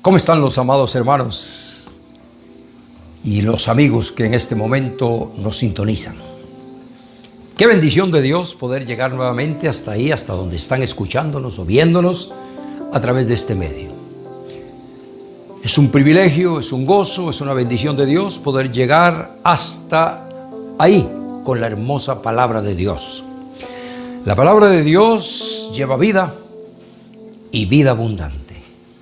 ¿Cómo están los amados hermanos y los amigos que en este momento nos sintonizan? Qué bendición de Dios poder llegar nuevamente hasta ahí, hasta donde están escuchándonos o viéndonos a través de este medio. Es un privilegio, es un gozo, es una bendición de Dios poder llegar hasta ahí con la hermosa palabra de Dios. La palabra de Dios lleva vida y vida abundante.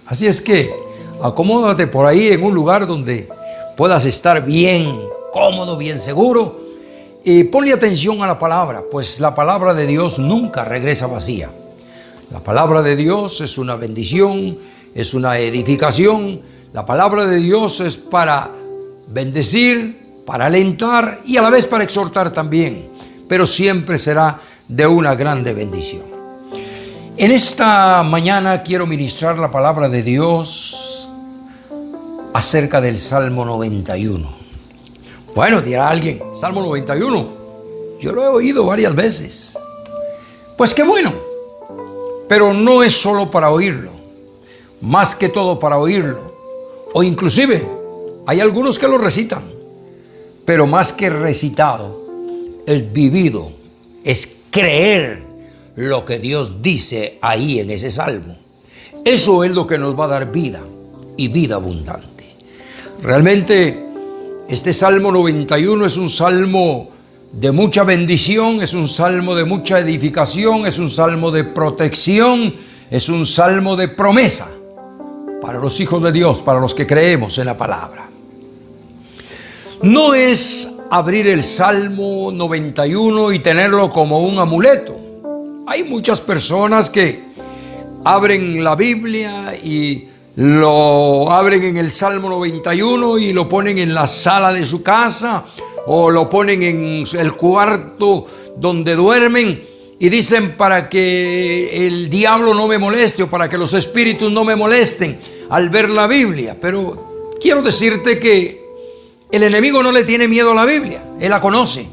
Así es que acomódate por ahí en un lugar donde puedas estar bien cómodo, bien seguro, y ponle atención a la palabra, pues la palabra de Dios nunca regresa vacía. La palabra de Dios es una bendición, es una edificación. La palabra de Dios es para bendecir, para alentar y a la vez para exhortar también, pero siempre será de una grande bendición. En esta mañana quiero ministrar la palabra de Dios acerca del Salmo 91. Bueno, dirá alguien, Salmo 91, yo lo he oído varias veces. Pues qué bueno, pero no es solo para oírlo, más que todo para oírlo. O inclusive, hay algunos que lo recitan, pero más que recitado, es vivido, es creer lo que Dios dice ahí en ese salmo. Eso es lo que nos va a dar vida y vida abundante. Realmente este Salmo 91 es un salmo de mucha bendición, es un salmo de mucha edificación, es un salmo de protección, es un salmo de promesa para los hijos de Dios, para los que creemos en la palabra. No es abrir el Salmo 91 y tenerlo como un amuleto. Hay muchas personas que abren la Biblia y lo abren en el Salmo 91 y lo ponen en la sala de su casa o lo ponen en el cuarto donde duermen y dicen para que el diablo no me moleste o para que los espíritus no me molesten al ver la Biblia. Pero quiero decirte que el enemigo no le tiene miedo a la Biblia, él la conoce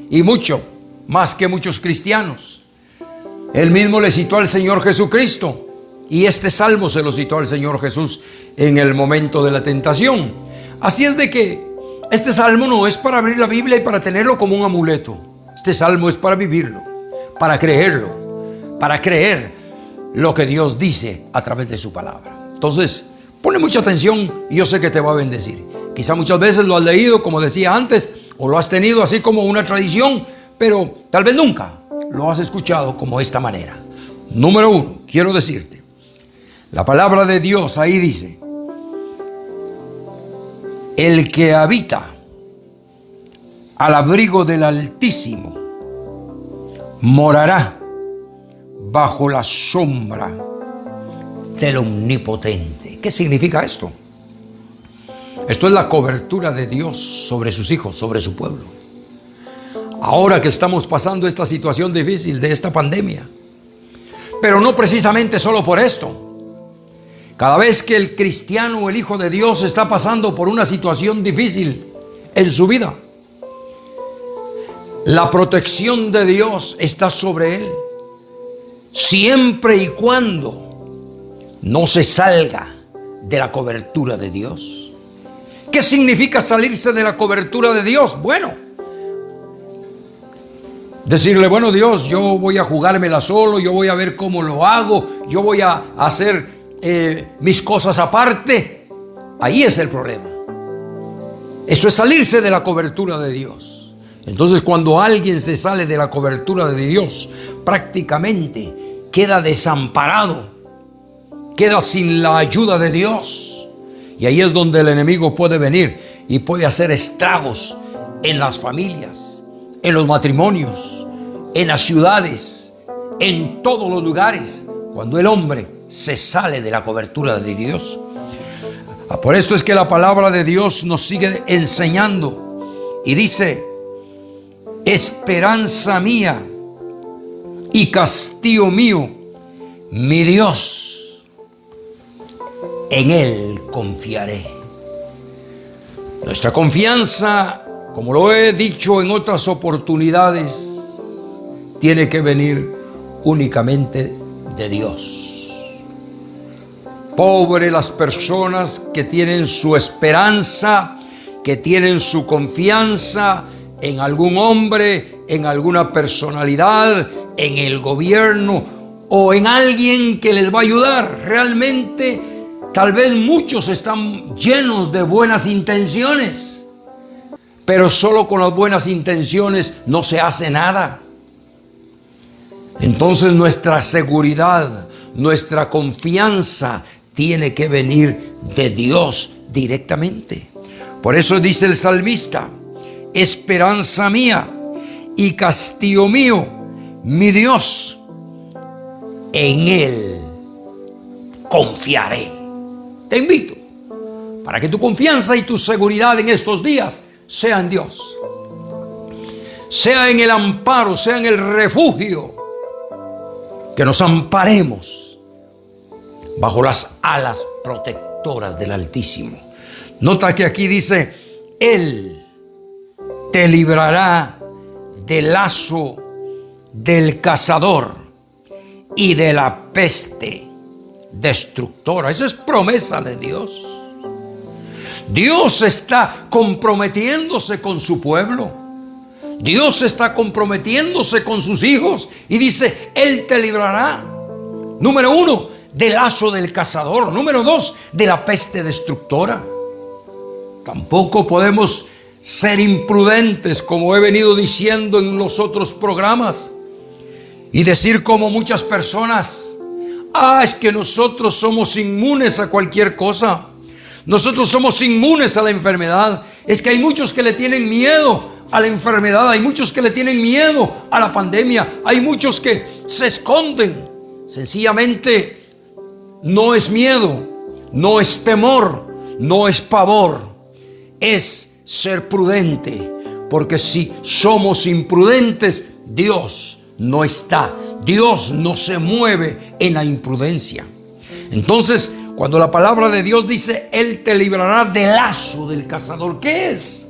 y mucho más que muchos cristianos. Él mismo le citó al Señor Jesucristo y este salmo se lo citó al Señor Jesús en el momento de la tentación. Así es de que este salmo no es para abrir la Biblia y para tenerlo como un amuleto. Este salmo es para vivirlo, para creerlo, para creer lo que Dios dice a través de su palabra. Entonces, ponle mucha atención y yo sé que te va a bendecir. Quizá muchas veces lo has leído, como decía antes, o lo has tenido así como una tradición, pero tal vez nunca lo has escuchado como esta manera. Número 1, quiero decirte, la palabra de Dios ahí dice: el que habita al abrigo del Altísimo morará bajo la sombra del Omnipotente. ¿Qué significa esto? Esto es la cobertura de Dios sobre sus hijos, sobre su pueblo. Ahora que estamos pasando esta situación difícil de esta pandemia, pero no precisamente solo por esto. Cada vez que el cristiano o el hijo de Dios está pasando por una situación difícil en su vida, la protección de Dios está sobre él, siempre y cuando no se salga de la cobertura de Dios. ¿Qué significa salirse de la cobertura de Dios? Bueno, decirle, bueno, Dios, yo voy a jugármela solo, yo voy a ver cómo lo hago, yo voy a hacer mis cosas aparte. Ahí es el problema. Eso es salirse de la cobertura de Dios. Entonces, cuando alguien se sale de la cobertura de Dios, prácticamente queda desamparado, queda sin la ayuda de Dios. Y ahí es donde el enemigo puede venir y puede hacer estragos en las familias, en los matrimonios, en las ciudades, en todos los lugares, cuando el hombre se sale de la cobertura de Dios. Por esto es que la palabra de Dios nos sigue enseñando y dice: esperanza mía y castillo mío, mi Dios, en Él confiaré. Nuestra confianza, como lo he dicho en otras oportunidades, tiene que venir únicamente de Dios. Pobre las personas que tienen su esperanza, que tienen su confianza en algún hombre, en alguna personalidad, en el gobierno o en alguien que les va a ayudar. Realmente, tal vez muchos están llenos de buenas intenciones, pero solo con las buenas intenciones no se hace nada. Entonces nuestra seguridad, nuestra confianza tiene que venir de Dios directamente. Por eso dice el salmista: esperanza mía y castillo mío, mi Dios, en Él confiaré. Te invito para que tu confianza y tu seguridad en estos días sea en Dios, sea en el amparo, sea en el refugio, que nos amparemos bajo las alas protectoras del Altísimo. Nota que aquí dice: Él te librará del lazo del cazador y de la peste destructora. Esa es promesa de Dios. Dios está comprometiéndose con su pueblo. Dios está comprometiéndose con sus hijos y dice: Él te librará, número 1, del lazo del cazador, número 2, de la peste destructora. Tampoco podemos ser imprudentes, como he venido diciendo en los otros programas, y decir como muchas personas: es que nosotros somos inmunes a cualquier cosa, nosotros somos inmunes a la enfermedad. Es que hay muchos que le tienen miedo a la enfermedad, hay muchos que le tienen miedo a la pandemia, hay muchos que se esconden. Sencillamente no es miedo, no es temor, no es pavor, es ser prudente, porque si somos imprudentes, Dios no está, Dios no se mueve en la imprudencia. Entonces, cuando la palabra de Dios dice: Él te librará del lazo del cazador, ¿qué es?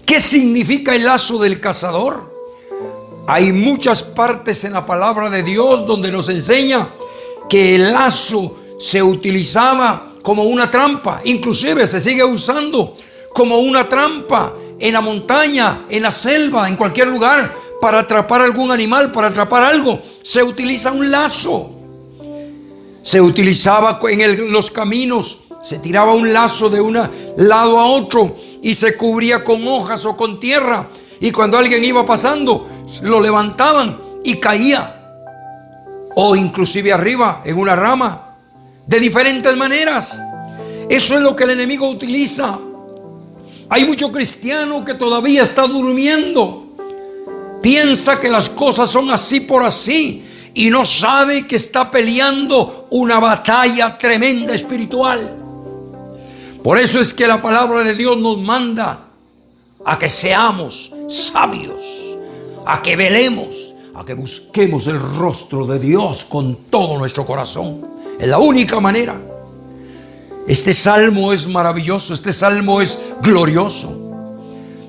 ¿Qué significa el lazo del cazador? Hay muchas partes en la palabra de Dios donde nos enseña que el lazo se utilizaba como una trampa, inclusive se sigue usando como una trampa en la montaña, en la selva, en cualquier lugar, para atrapar algún animal, para atrapar algo. Se utiliza un lazo. Se utilizaba en los caminos, se tiraba un lazo de un lado a otro y se cubría con hojas o con tierra, y cuando alguien iba pasando lo levantaban y caía, o inclusive arriba en una rama, de diferentes maneras. Eso es lo que el enemigo utiliza. Hay mucho cristiano que todavía está durmiendo, piensa que las cosas son así por así y no sabe que está peleando una batalla tremenda espiritual. Por eso es que la palabra de Dios nos manda a que seamos sabios, a que velemos, a que busquemos el rostro de Dios con todo nuestro corazón. Es la única manera. Este salmo es maravilloso, este salmo es glorioso.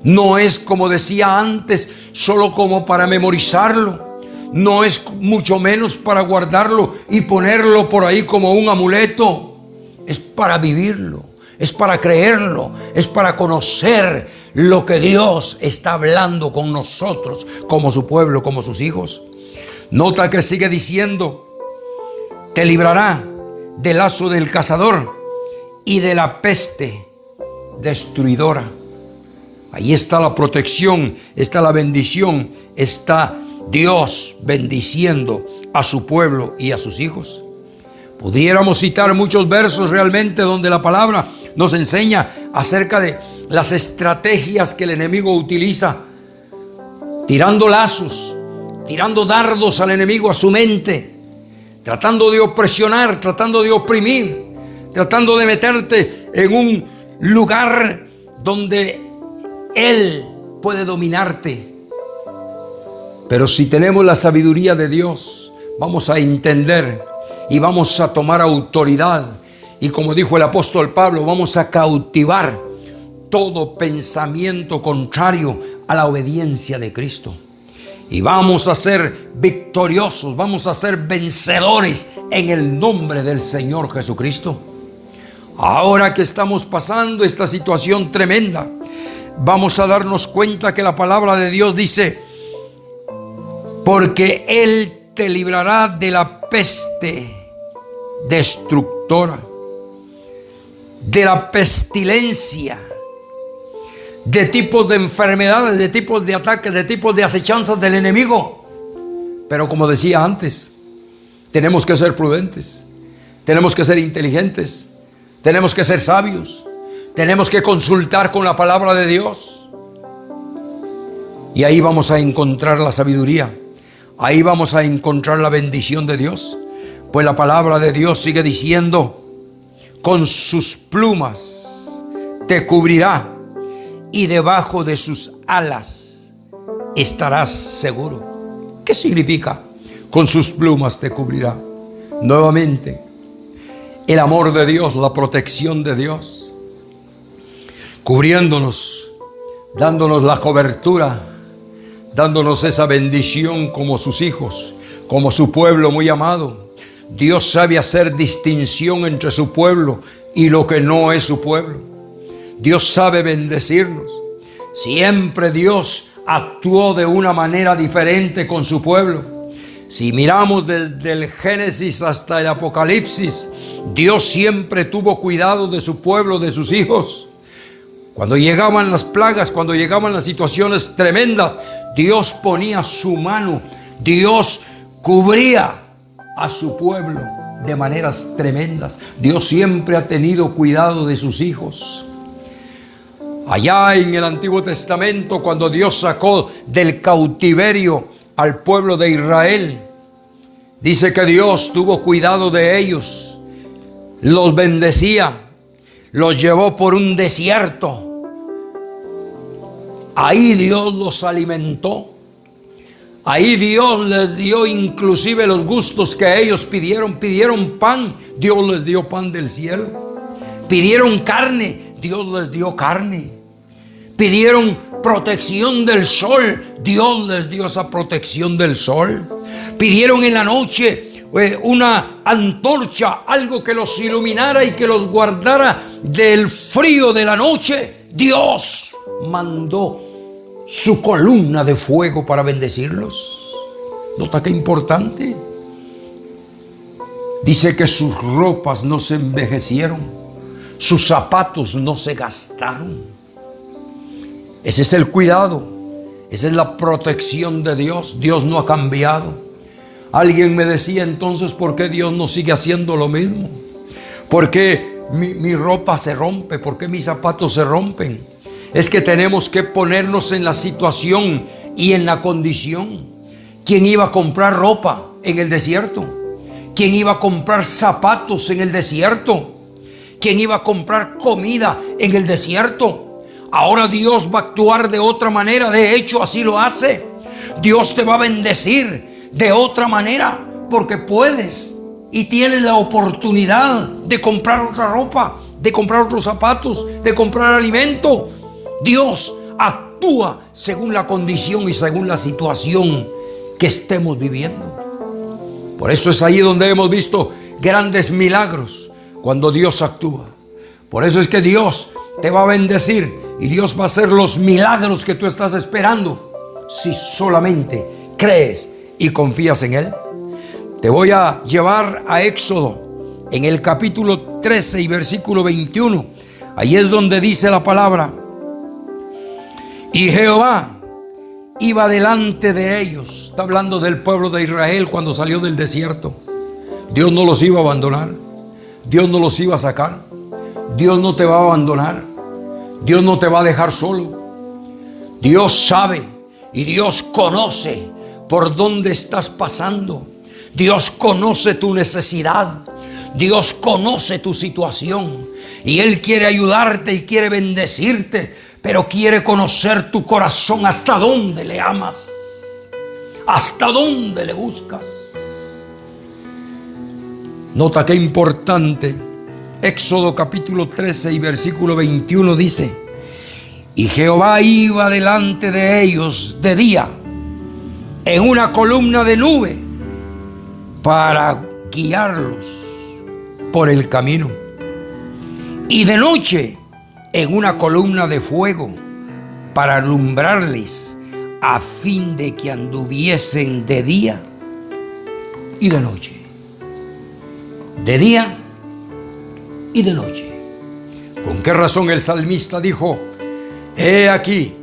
No es, como decía antes, solo como para memorizarlo. No es mucho menos para guardarlo y ponerlo por ahí como un amuleto. Es para vivirlo, es para creerlo, es para conocer lo que Dios está hablando con nosotros, como su pueblo, como sus hijos. Nota que sigue diciendo: te librará del lazo del cazador y de la peste destruidora. Ahí está la protección, está la bendición, está Dios bendiciendo a su pueblo y a sus hijos. Pudiéramos citar muchos versos realmente donde la palabra nos enseña acerca de las estrategias que el enemigo utiliza, tirando lazos, tirando dardos al enemigo, a su mente, tratando de opresionar, tratando de oprimir, tratando de meterte en un lugar donde él puede dominarte. Pero si tenemos la sabiduría de Dios, vamos a entender y vamos a tomar autoridad. Y como dijo el apóstol Pablo, vamos a cautivar todo pensamiento contrario a la obediencia de Cristo. Y vamos a ser victoriosos, vamos a ser vencedores en el nombre del Señor Jesucristo. Ahora que estamos pasando esta situación tremenda, vamos a darnos cuenta que la palabra de Dios dice: porque Él te librará de la peste destructora, de la pestilencia, de tipos de enfermedades, de tipos de ataques, de tipos de acechanzas del enemigo. Pero como decía antes, tenemos que ser prudentes, tenemos que ser inteligentes, tenemos que ser sabios, tenemos que consultar con la palabra de Dios. Y ahí vamos a encontrar la sabiduría, ahí vamos a encontrar la bendición de Dios. Pues la palabra de Dios sigue diciendo: con sus plumas te cubrirá y debajo de sus alas estarás seguro. ¿Qué significa? Con sus plumas te cubrirá. Nuevamente, el amor de Dios, la protección de Dios, cubriéndonos, dándonos la cobertura, dándonos esa bendición como sus hijos, como su pueblo muy amado. Dios sabe hacer distinción entre su pueblo y lo que no es su pueblo. Dios sabe bendecirnos. Siempre Dios actuó de una manera diferente con su pueblo. Si miramos desde el Génesis hasta el Apocalipsis, Dios siempre tuvo cuidado de su pueblo, de sus hijos. Cuando llegaban las plagas, cuando llegaban las situaciones tremendas, Dios ponía su mano, Dios cubría a su pueblo de maneras tremendas. Dios siempre ha tenido cuidado de sus hijos. Allá en el Antiguo Testamento, cuando Dios sacó del cautiverio al pueblo de Israel, dice que Dios tuvo cuidado de ellos, los bendecía, los llevó por un desierto. Ahí Dios los alimentó. Ahí Dios les dio inclusive los gustos que ellos pidieron. Pidieron pan, Dios les dio pan del cielo. Pidieron carne, Dios les dio carne. Pidieron protección del sol, Dios les dio esa protección del sol. Pidieron en la noche una antorcha, algo que los iluminara y que los guardara del frío de la noche. Dios mandó su columna de fuego para bendecirlos. ¿Nota qué importante? Dice que sus ropas no se envejecieron, sus zapatos no se gastaron. Ese es el cuidado, esa es la protección de Dios. Dios no ha cambiado. Alguien me decía entonces: ¿por qué Dios no sigue haciendo lo mismo? ¿Por qué mi ropa se rompe? ¿Por qué mis zapatos se rompen? Es que tenemos que ponernos en la situación y en la condición. ¿Quién iba a comprar ropa en el desierto? ¿Quién iba a comprar zapatos en el desierto? ¿Quién iba a comprar comida en el desierto? Ahora Dios va a actuar de otra manera. De hecho, así lo hace. Dios te va a bendecir de otra manera, porque puedes y tienes la oportunidad de comprar otra ropa, de comprar otros zapatos, de comprar alimento. Dios actúa según la condición y según la situación que estemos viviendo. Por eso es ahí donde hemos visto grandes milagros, cuando Dios actúa. Por eso es que Dios te va a bendecir y Dios va a hacer los milagros que tú estás esperando, si solamente crees y confías en Él. Te voy a llevar a Éxodo, en el capítulo 13 y versículo 21. Ahí es donde dice la palabra: y Jehová iba delante de ellos. Está hablando del pueblo de Israel cuando salió del desierto. Dios no los iba a abandonar, Dios no los iba a sacar, Dios no te va a abandonar, Dios no te va a dejar solo. Dios sabe y Dios conoce por dónde estás pasando. Dios conoce tu necesidad, Dios conoce tu situación y Él quiere ayudarte y quiere bendecirte, pero quiere conocer tu corazón, hasta dónde le amas, hasta dónde le buscas. Nota qué importante. Éxodo capítulo 13 y versículo 21 dice: y Jehová iba delante de ellos de día en una columna de nube para guiarlos por el camino, y de noche en una columna de fuego para alumbrarles, a fin de que anduviesen de día y de noche. De día y de noche. ¿Con qué razón el salmista dijo: he aquí,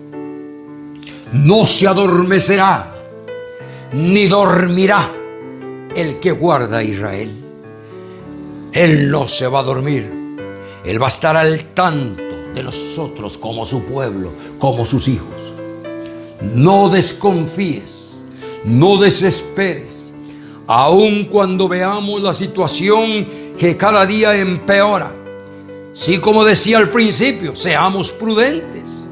no se adormecerá ni dormirá el que guarda a Israel? Él no se va a dormir. Él va a estar al tanto de nosotros como su pueblo, como sus hijos. No desconfíes, no desesperes, aun cuando veamos la situación que cada día empeora. Sí, como decía al principio, seamos prudentes,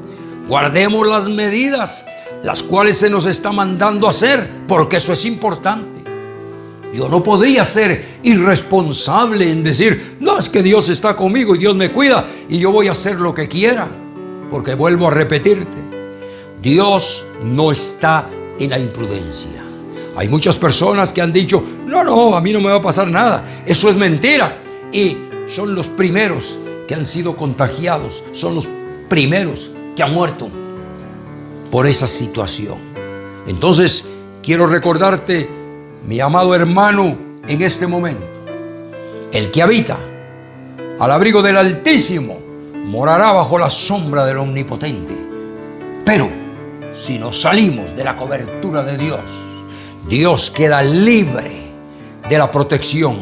guardemos las medidas las cuales se nos está mandando hacer, porque eso es importante. Yo no podría ser irresponsable en decir: no, es que Dios está conmigo y Dios me cuida y yo voy a hacer lo que quiera, porque vuelvo a repetirte, Dios no está en la imprudencia. Hay muchas personas que han dicho: no, a mí no me va a pasar nada. Eso es mentira. Y son los primeros que han sido contagiados, son los primeros que han muerto por esa situación. Entonces, quiero recordarte, mi amado hermano, en este momento, el que habita al abrigo del Altísimo morará bajo la sombra del Omnipotente. Pero si nos salimos de la cobertura de Dios, Dios queda libre de la protección,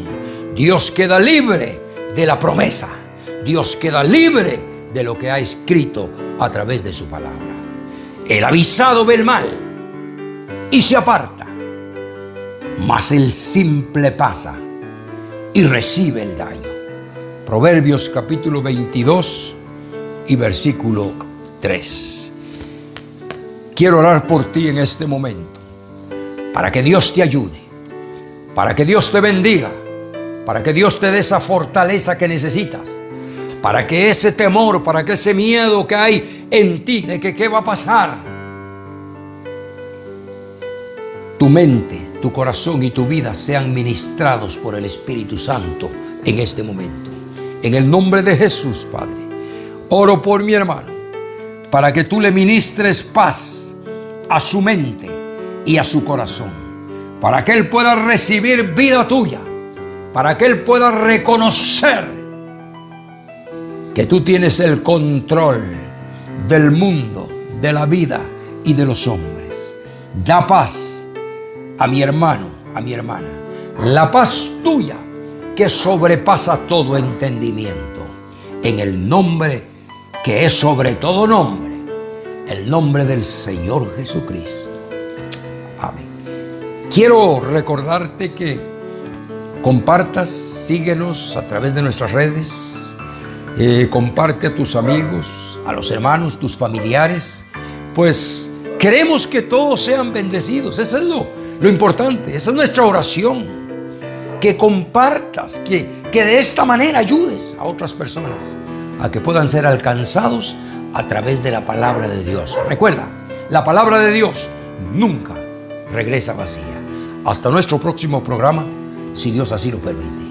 Dios queda libre de la promesa, Dios queda libre de lo que ha escrito a través de su palabra. El avisado ve el mal y se aparta, mas el simple pasa y recibe el daño. Proverbios capítulo 22 y versículo 3. Quiero orar por ti en este momento, para que Dios te ayude, para que Dios te bendiga, para que Dios te dé esa fortaleza que necesitas, para que ese temor, para que ese miedo que hay en ti de que qué va a pasar, tu mente, tu corazón y tu vida sean ministrados por el Espíritu Santo en este momento. En el nombre de Jesús, Padre, oro por mi hermano, para que tú le ministres paz a su mente y a su corazón, para que él pueda recibir vida tuya, para que él pueda reconocer que tú tienes el control del mundo, de la vida y de los hombres. Da paz a mi hermano, a mi hermana, la paz tuya que sobrepasa todo entendimiento, en el nombre que es sobre todo nombre, el nombre del Señor Jesucristo. Amén. Quiero recordarte que compartas, síguenos a través de nuestras redes, comparte a tus amigos, a los hermanos, tus familiares, pues queremos que todos sean bendecidos. Eso es lo importante, esa es nuestra oración, que compartas, que de esta manera ayudes a otras personas a que puedan ser alcanzados a través de la palabra de Dios. Recuerda, la palabra de Dios nunca regresa vacía. Hasta nuestro próximo programa, si Dios así lo permite.